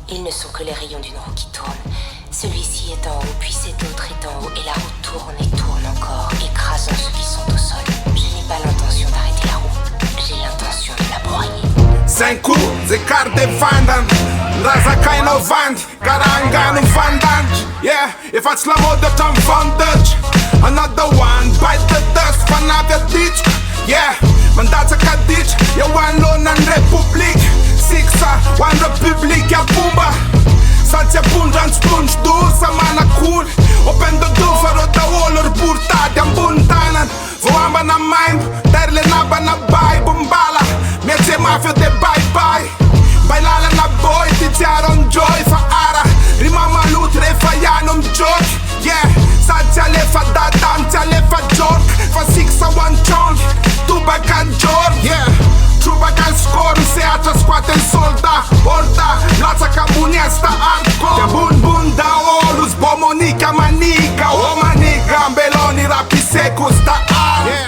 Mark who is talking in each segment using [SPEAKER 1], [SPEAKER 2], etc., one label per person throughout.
[SPEAKER 1] Ils ne sont que les rayons d'une roue qui tourne. Celui-ci est en haut, puis cet autre est en haut, et la roue tourne et tourne encore, écrasant ceux qui sont au sol. Je n'ai pas l'intention d'arrêter la roue, j'ai l'intention de la broyer.
[SPEAKER 2] 5 coups, ze carte vandam Raza ca inovant, caranga nu vandam. Yeah, e faci la modă ce-am vantage. Another one, bite the dust, fan avea dici. Yeah, mandața ca dici. Eu one luna în republic. Sixa, one republic, ia bumba. Salția punja-n splungi, du, să mana cool. Open the door, fără da olor burta de-am buntanan. Voamba na mind, terle naba na bai, bumbala. Miece mafio de bye-bye. Bailala na boy, tiziaron joy, fa ara. Rima malut, refa ja non joke. Yeah, salția le fa da, danția le fa joke. Fa sixa one chunk, tuba ca George. Yeah, truba ca scor, se ața scoate în solda. Orda, plața ca bunia-sta hardcore. Te bun da olus, bomonica manica. O manica, ambeloni rapi secus da ar. Yeah,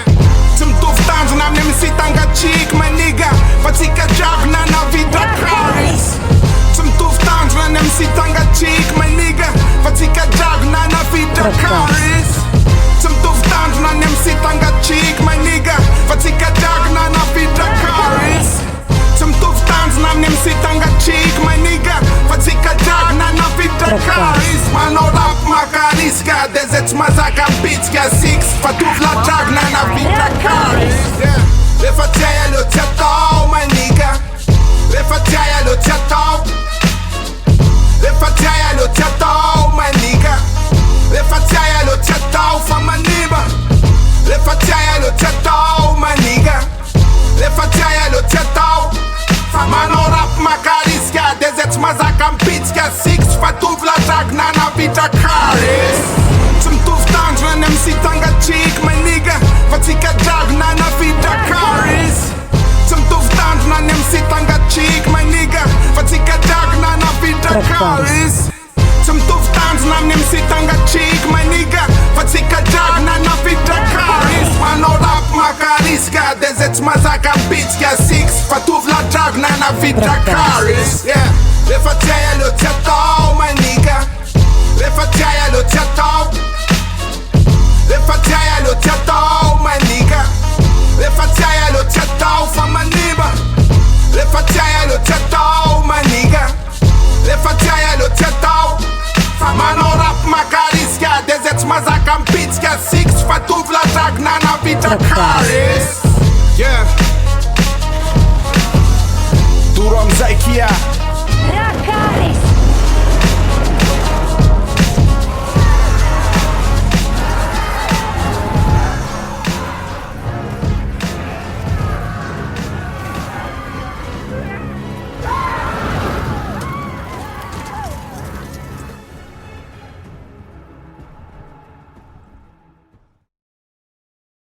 [SPEAKER 2] zum tuftanz, n-am nemisi tanga chic, maniga. Fațica javna na vida caris. Zum tuftanz, n-am nemisi tanga chic, maniga. Fațica javna na vida caris. Zum tuftanz, n-am nemisi tanga chic, maniga. Fațica javna na vida caris. Zum tuftanz, n-am nemisi tanga chic, maniga. Fațica javna na vida caris. Mano rap macariska, dezet mazaka bitska six. Fatuf la javna na vida caris. Yeah. Le faceai lo tătau, my nigga. Le faceai lo tătau. Le faceai lo tătau, my nigga. Le faceai lo tătau, fama niba. Le faceai lo tătau, my nigga. Le faceai lo tătau. Fama no rap macariska, dezet mazaka bitska six. Fatuf la jagna na vida caris. Zum tuftanz, la nemsi tanga chic, my nigga. Fațica jagna na vida caris. Zum tuftanz, la nemsi tanga chic, my nigga. Fațica jagna na vida caris. Zum tuftanz, la nemsi tanga chic, my nigga. Fațica jagna na vida caris. Mano rap macariska, dezet mazaka bitska six. Fatuf la jagna na vida caris. Yeah, le faceai lo tătau, my nigga. Le faceai lo tătau. Le faceai lo tătau, my nigga. Le faceai lo tătau, fama niba. Le faceai lo tătau, my nigga. Le faceai lo tătau. Fama no rap macariska, dezet mazaka bitska six. Fatuf la jagna na vida caris. Yeah, Durom Zaikia.